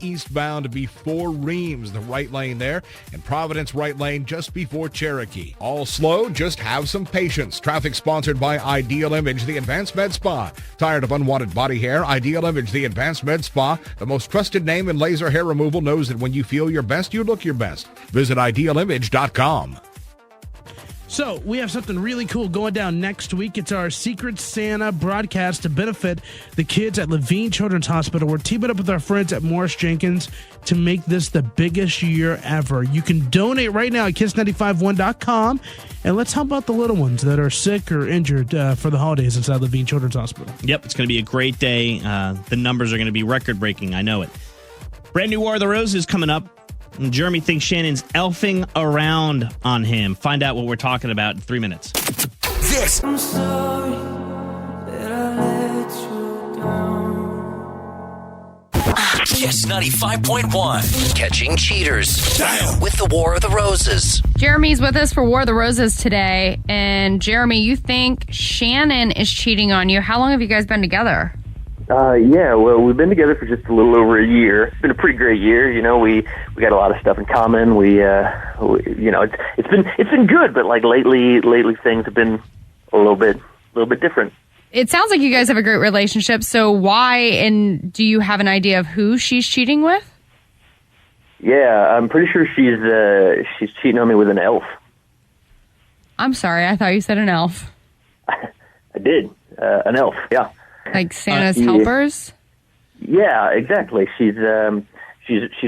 eastbound before Reams, the right lane there, and Providence right lane just before Cherokee. All slow, just have some patience. Traffic sponsored by Ideal Image, the Advanced Med Spa. Tired of unwanted body hair? Ideal Image, the Advanced Med Spa, the most trusted name in laser hair removal, knows that when you feel your best, you look your best. Visit idealimage.com. So, we have something really cool going down next week. It's our Secret Santa broadcast to benefit the kids at Levine Children's Hospital. We're teaming up with our friends at Morris Jenkins to make this the biggest year ever. You can donate right now at kiss951.com, and let's help out the little ones that are sick or injured for the holidays inside Levine Children's Hospital. Yep, it's going to be a great day. The numbers are going to be record-breaking. I know it. Brand new War of the Roses coming up. Jeremy thinks Shannon's elfing around on him. Find out what we're talking about in 3 minutes. This I'm sorry that I let you down. Kiss 95.1. Catching cheaters. Dial with the War of the Roses. Jeremy's with us for War of the Roses today. And Jeremy, you think Shannon is cheating on you. How long have you guys been together? Yeah, well, we've been together for just a little over a year. It's been a pretty great year. You know, we got a lot of stuff in common. It's been good, but like lately things have been a little bit different. It sounds like you guys have a great relationship. So why, and do you have an idea of who she's cheating with? Yeah, I'm pretty sure she's cheating on me with an elf. I'm sorry, I thought you said an elf. I did. An elf, yeah. Like Santa's helpers? Yeah, exactly. She's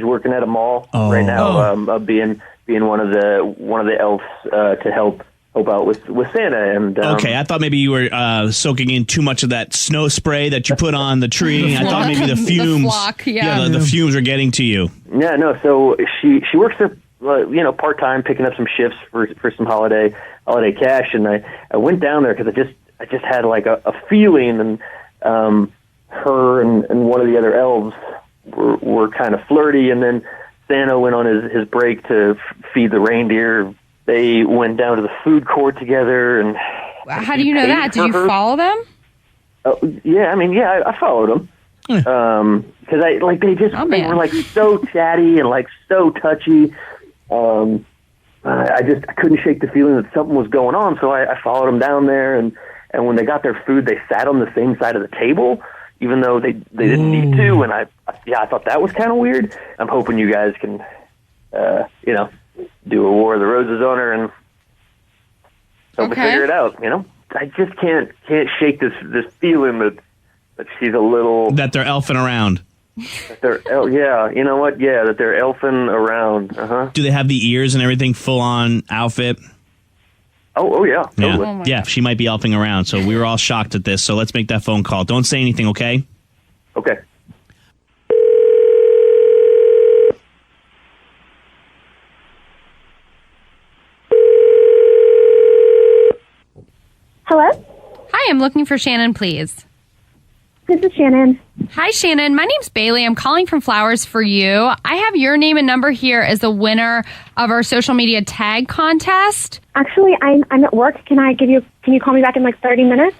working at a mall right now, being one of the elves to help out with Santa. And okay, I thought maybe you were soaking in too much of that snow spray that you put on the tree. I thought maybe the fumes, the flock, yeah. The fumes are getting to you. Yeah, no. So she works there, part time, picking up some shifts for some holiday cash, and I went down there because I just had like a feeling, and her and one of the other elves were kind of flirty, and then Santa went on his break to feed the reindeer. They went down to the food court together. And how do you know that? Did you follow them? Yeah, I followed them. Because they were like so chatty and like so touchy. I couldn't shake the feeling that something was going on, so I followed them down there, and when they got their food, they sat on the same side of the table, even though they didn't need to, and I thought that was kind of weird. I'm hoping you guys can, do a War of the Roses on her and help me figure it out, I just can't shake this feeling that she's a little... That they're elfing around. That they're elfing around. Uh-huh. Do they have the ears and everything, full-on outfit? Oh yeah. Totally. Oh yeah, she might be elfing around, so we were all shocked at this, so let's make that phone call. Don't say anything, okay? Okay. Hello? Hi, I'm looking for Shannon, please. This is Shannon. Hi, Shannon. My name's Bailey. I'm calling from Flowers for You. I have your name and number here as the winner of our social media tag contest. Actually, I'm at work. Can you call me back in like 30 minutes?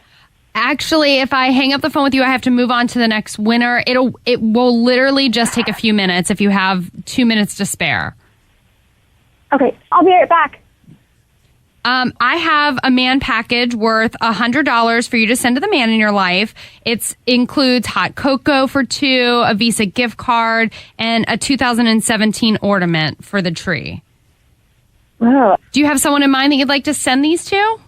Actually, if I hang up the phone with you, I have to move on to the next winner. It will literally just take a few minutes if you have 2 minutes to spare. Okay, I'll be right back. I have a man package worth $100 for you to send to the man in your life. It includes hot cocoa for two, a Visa gift card, and a 2017 ornament for the tree. Oh. Do you have someone in mind that you'd like to send these to?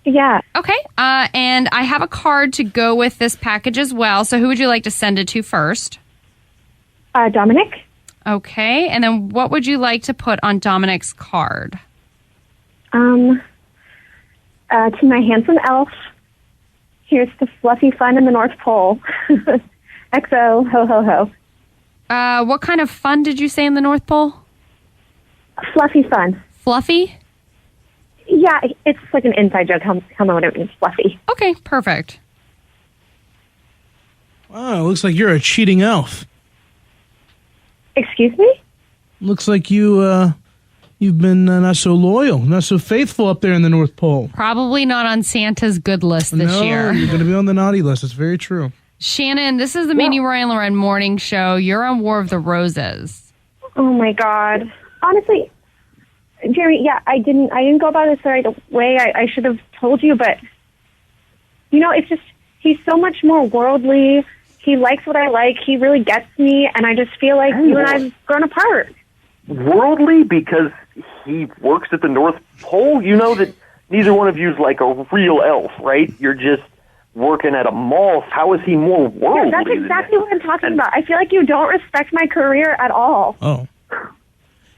Yeah. Okay. And I have a card to go with this package as well. So who would you like to send it to first? Dominic. Okay. And then what would you like to put on Dominic's card? To my handsome elf, here's to fluffy fun in the North Pole. XO, ho, ho, ho. What kind of fun did you say in the North Pole? Fluffy fun. Fluffy? Yeah, it's like an inside joke. How know what it means, fluffy. Okay, perfect. Wow, looks like you're a cheating elf. Excuse me? Looks like you've been not so loyal, not so faithful up there in the North Pole. Probably not on Santa's good list this year. No, you're going to be on the naughty list. It's very true. Shannon, this is the Mini Roy and Loren morning show. You're on War of the Roses. Oh my God. Honestly, Jeremy, I didn't go about this the right way. I should have told you, but it's just he's so much more worldly. He likes what I like. He really gets me, and I just feel like you and I've grown apart. Worldly because he works at the North Pole? You know that neither one of you is like a real elf, right? You're just working at a mall. How is he more worldly? Yeah, that's exactly what I'm talking about. I feel like you don't respect my career at all. Oh.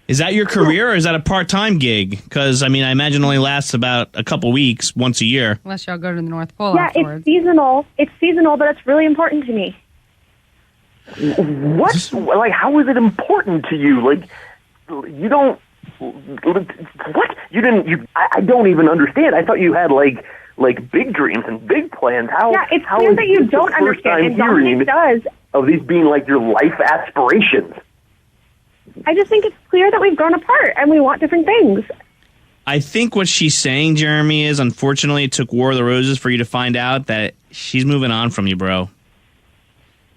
Is that your career or is that a part-time gig? Because, I imagine it only lasts about a couple weeks, once a year. Unless y'all go to the North Pole It's afterwards. seasonal. It's seasonal, but it's really important to me. What? Like, how is it important to you? Like, you don't... What? I don't even understand. I thought you had, like big dreams and big plans. It's clear that you don't understand, and Dominic does. Of these being, like, your life aspirations. I just think it's clear that we've grown apart and we want different things. I think what she's saying, Jeremy, is unfortunately it took War of the Roses for you to find out that she's moving on from you, bro.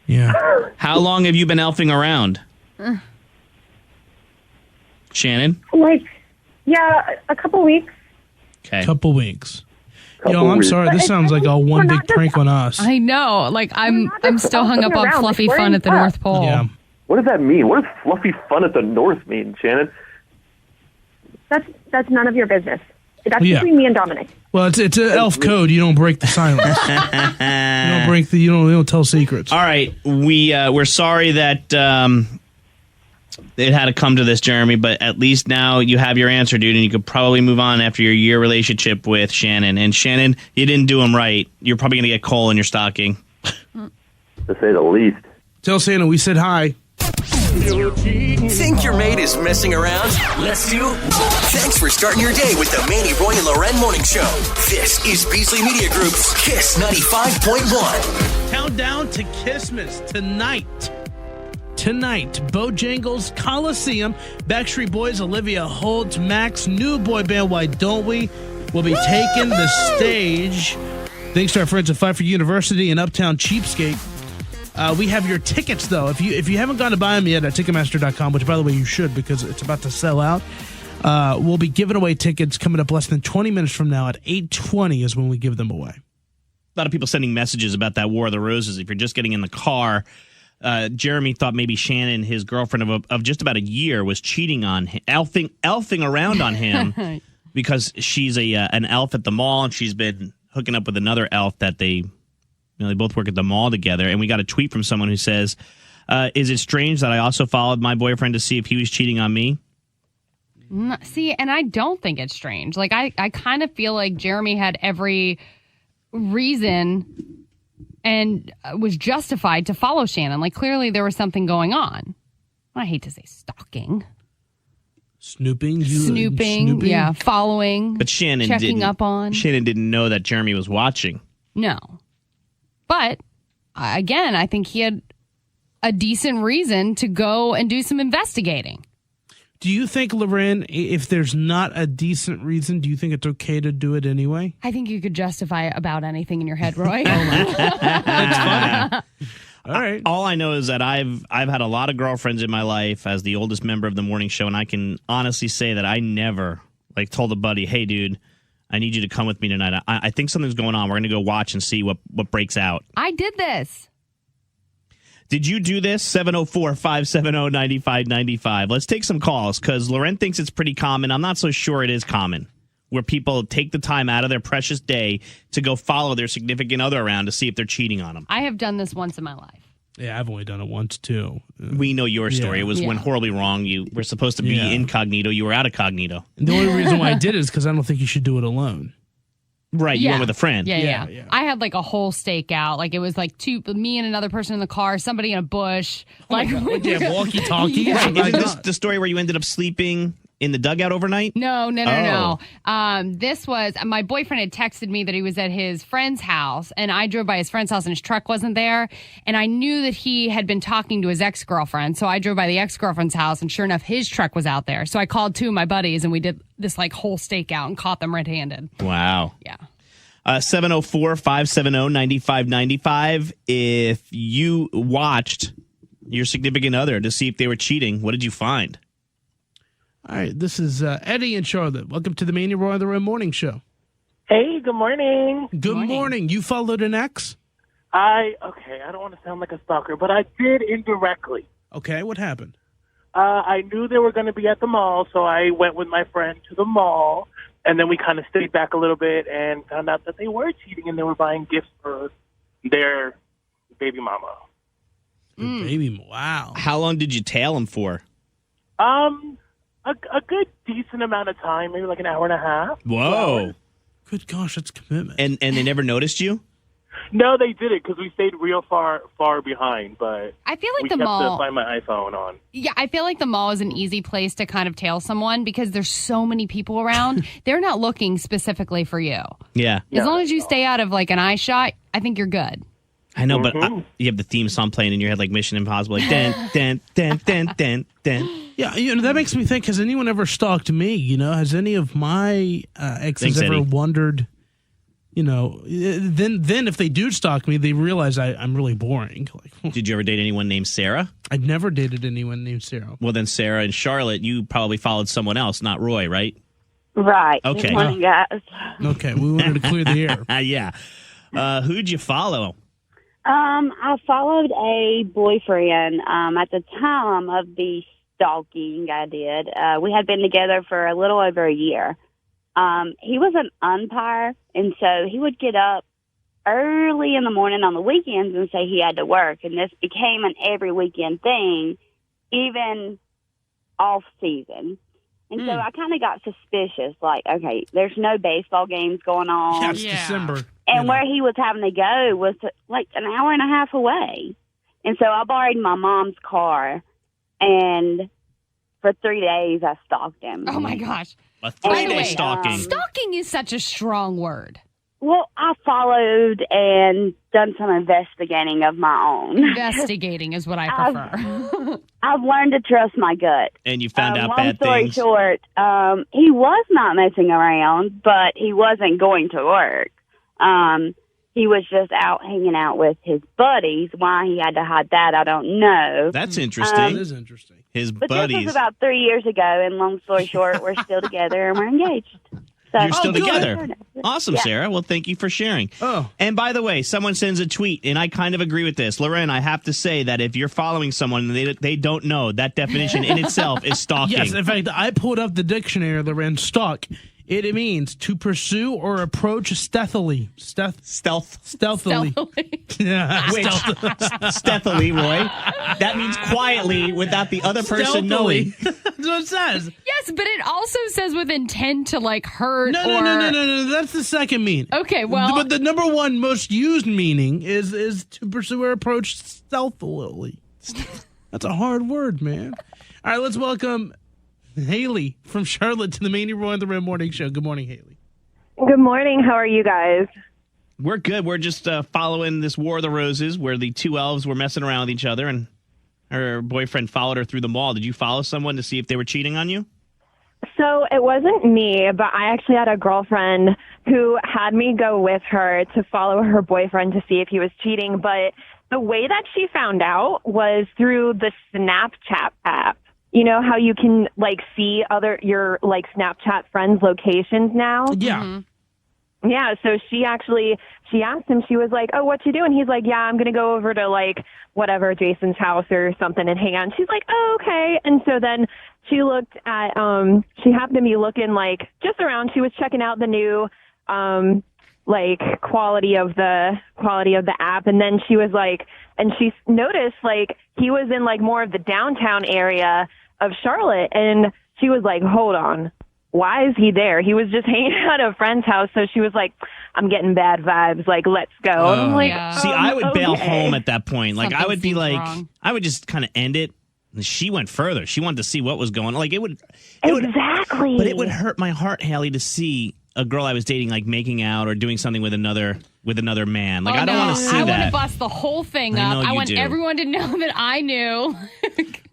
Yeah. How long have you been elfing around? Shannon? A couple weeks. Okay. Couple weeks. I'm sorry. This sounds like a one big prank on us. I know. Like, I'm still hung up on fluffy fun at the North Pole. Yeah. What does that mean? What does fluffy fun at the North mean, Shannon? That's none of your business. That's between me and Dominic. Well, it's an elf code. You don't break the silence. You don't tell secrets. All right, we're sorry that it had to come to this, Jeremy, but at least now you have your answer, dude, and you could probably move on after your year relationship with Shannon. And Shannon, you didn't do him right. You're probably gonna get coal in your stocking, to say the least. Tell Santa we said hi. Think your mate is messing around? Let's do. Thanks for starting your day with the Manny, Roy, and Loren Morning Show. This is Beasley Media Group's Kiss 95.1. Countdown to Christmas tonight. Tonight, Bojangles Coliseum, Backstreet Boys, Olivia Holt, Max, new boy band Why Don't We, will be taking the stage. Thanks to our friends at Pfeiffer University and Uptown Cheapskate. We have your tickets, though. If you haven't gone to buy them yet at Ticketmaster.com, which, by the way, you should because it's about to sell out, we'll be giving away tickets coming up less than 20 minutes from now at 8:20 is when we give them away. A lot of people sending messages about that War of the Roses. If you're just getting in the car, Jeremy thought maybe Shannon, his girlfriend of just about a year, was cheating on him, elfing around on him because she's an elf at the mall and she's been hooking up with another elf that they both work at the mall together. And we got a tweet from someone who says, is it strange that I also followed my boyfriend to see if he was cheating on me? See, and I don't think it's strange. Like, I kind of feel like Jeremy had every reason and was justified to follow Shannon. Like, clearly there was something going on. I hate to say stalking. Snooping, yeah, following. But Shannon checking up on. Shannon didn't know that Jeremy was watching. No. But, again, I think he had a decent reason to go and do some investigating. Do you think, Loren, if there's not a decent reason, do you think it's okay to do it anyway? I think you could justify about anything in your head, Roy. That's funny. All right. All I know is that I've had a lot of girlfriends in my life as the oldest member of the morning show, and I can honestly say that I never told a buddy, hey, dude, I need you to come with me tonight. I think something's going on. We're going to go watch and see what breaks out. I did this. Did you do this? 704-570-9595. Let's take some calls because Loren thinks it's pretty common. I'm not so sure it is common where people take the time out of their precious day to go follow their significant other around to see if they're cheating on them. I have done this once in my life. Yeah, I've only done it once, too. We know your story. Yeah. It was went horribly wrong. You were supposed to be incognito. You were out of cognito. And the only reason why I did it is because I don't think you should do it alone. Right, you went with a friend. Yeah. I had a whole stakeout. Like, it was me and another person in the car, somebody in a bush. Walkie-talkie. Yeah. Isn't this the story where you ended up sleeping in the dugout overnight? No. This was, my boyfriend had texted me that he was at his friend's house, and I drove by his friend's house, and his truck wasn't there, and I knew that he had been talking to his ex-girlfriend, so I drove by the ex-girlfriend's house, and sure enough, his truck was out there. So I called two of my buddies, and we did this whole stakeout and caught them red-handed. Wow. Yeah. 704-570-9595. If you watched your significant other to see if they were cheating, what did you find? All right, this is Eddie in Charlotte. Welcome to the Manny Roy on the Road Morning Show. Hey, good morning. Good morning. You followed an ex? I don't want to sound like a stalker, but I did indirectly. Okay, what happened? I knew they were going to be at the mall, so I went with my friend to the mall, and then we kind of stayed back a little bit and found out that they were cheating and they were buying gifts for their baby mama. Baby, wow. How long did you tail him for? A good decent amount of time, maybe like an hour and a half. Whoa. Good gosh, that's commitment. And they never noticed you? No, they didn't because we stayed real far behind. But I feel like we the kept mall. to find my iPhone on. Yeah, I feel like the mall is an easy place to kind of tail someone because there's so many people around. They're not looking specifically for you. Yeah. As long as you stay out of like an eye shot, I think you're good. I know, but you have the theme song playing in your head like Mission Impossible, like den, den, den, den, den, den. Yeah, that makes me think, has anyone ever stalked me? Has any of my exes Thanks, ever Eddie. wondered, then if they do stalk me, they realize I'm really boring. Like, Did you ever date anyone named Sarah? I've never dated anyone named Sarah. Well, then Sarah and Charlotte, you probably followed someone else, not Roy, right? Right. Okay. Good morning, guys. Okay, we wanted to clear the air. Yeah. Who'd you follow? I followed a boyfriend at the time of the stalking I did. We had been together for a little over a year. He was an umpire, and so he would get up early in the morning on the weekends and say he had to work, and this became an every weekend thing, even off season. And so I kind of got suspicious, like, okay, there's no baseball games going on. Yeah, it's December. And where he was having to go was like an hour and a half away. And so I borrowed my mom's car, and for 3 days I stalked him. Oh, my gosh. A By the 3-day way, stalking. Stalking is such a strong word. Well, I followed and done some investigating of my own. Investigating is what I prefer. I've learned to trust my gut. And you found out long bad story things. short, he was not messing around, but he wasn't going to work. He was just out hanging out with his buddies. Why he had to hide that, I don't know. That's interesting. That is interesting. His But buddies. this was about 3 years ago, and long story short, we're still together and we're engaged. So, You're still good. together. Awesome, Yeah. Sarah. Well, thank you for sharing. Oh. And by the way, someone sends a tweet, and I kind of agree with this. Loren, I have to say that if you're following someone and they don't know, that definition in itself is stalking. Yes, in fact, I pulled up the dictionary that ran stalk. It means to pursue or approach stealthily. Stealthily, Yeah, Which, stealthily, Roy. That means quietly without the other person knowing. That's what it says. Yes, but it also says with intent to like hurt No, or... no. That's the second meaning. Okay, well... But the number one most used meaning is to pursue or approach stealthily. That's a hard word, man. All right, let's welcome Haley from Charlotte to the Manny Roy on the Red Morning Show. Good morning, Haley. Good morning. How are you guys? We're good. We're just following this War of the Roses where the two elves were messing around with each other and her boyfriend followed her through the mall. Did you follow someone to see if they were cheating on you? So it wasn't me, but I actually had a girlfriend who had me go with her to follow her boyfriend to see if he was cheating. But the way that she found out was through the Snapchat app. You know how you can like see your like Snapchat friends' locations now? Yeah. Mm-hmm. Yeah, so she asked him, she was like, "Oh, what you doing?" He's like, "Yeah, I'm going to go over to like whatever Jason's house or something and hang out." And she's like, "Oh, okay." And so then she looked at she happened to be looking like just around. She was checking out the new like quality of the app, and then she was like, and she noticed like he was in like more of the downtown area of Charlotte, and she was like, "Hold on. Why is he there? He was just hanging out at a friend's house." So she was like, "I'm getting bad vibes. Like, let's go." And I'm like, Yeah. See, I would bail okay. home at that point. Like, I Something would be seems like, wrong. I would just kind of end it. And she went further. She wanted to see what was going on. Like, it would, exactly. but it would hurt my heart, Haley, to see a girl I was dating like making out or doing something with another man. Like, Oh, I don't no. want to see I want that. to bust the whole thing I up. know I you want do. everyone to know that I knew.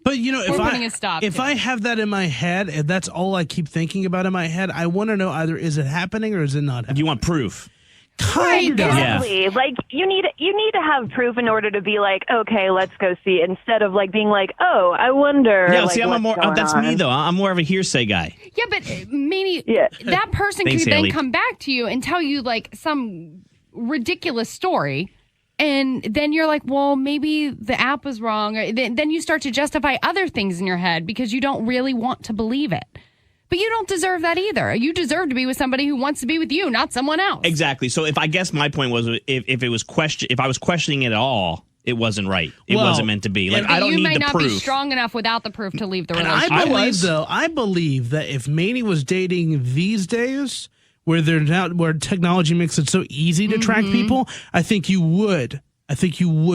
But you know, We're putting a stop if to I it. have that in my head, and that's all I keep thinking about in my head, I want to know either is it happening or is it not happening? You want proof? Kind of. Exactly. Yeah. Like you need to have proof in order to be like, okay, let's go see. Instead of like being like, oh, I wonder. Yeah, like, see, that's me though. I'm more of a hearsay guy. Yeah, but maybe that person Thanks, could then Haley. come back to you and tell you like some ridiculous story. And then you're like, well, maybe the app was wrong. Or then you start to justify other things in your head because you don't really want to believe it. But you don't deserve that either. You deserve to be with somebody who wants to be with you, not someone else. Exactly. So I guess my point was if I was questioning it at all, it wasn't right. It wasn't meant to be. Like I don't you need might the not proof. be strong enough without the proof to leave the And relationship. I believe that if Manny was dating these days, where technology makes it so easy to track people, I think you would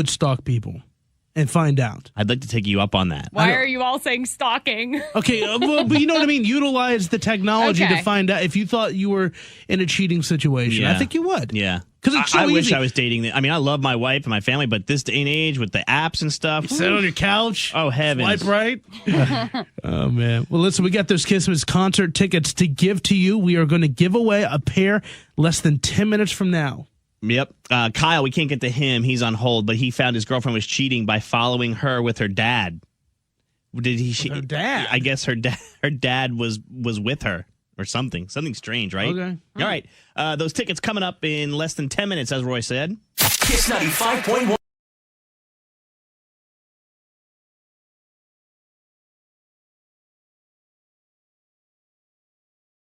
stalk people and find out. I'd like to take you up on that. Why are you all saying stalking? Okay, but you know what I mean? Utilize the technology to Okay. find out if you thought you were in a cheating situation. I Yeah. think you would. Yeah. Because it's so I easy. wish I was dating. I mean, I love my wife and my family, but this day and age with the apps and stuff. Sit on your couch. Oh, heavens. Swipe right. Oh, man. Well, listen, we got those Christmas concert tickets to give to you. We are going to give away a pair less than 10 minutes from now. Yep. Kyle, we can't get to him. He's on hold, but he found his girlfriend was cheating by following her with her dad. Her dad? I guess her dad was with her or something. Something strange, right? Okay. All right. Those tickets coming up in less than 10 minutes, as Roy said. Kiss 95.1.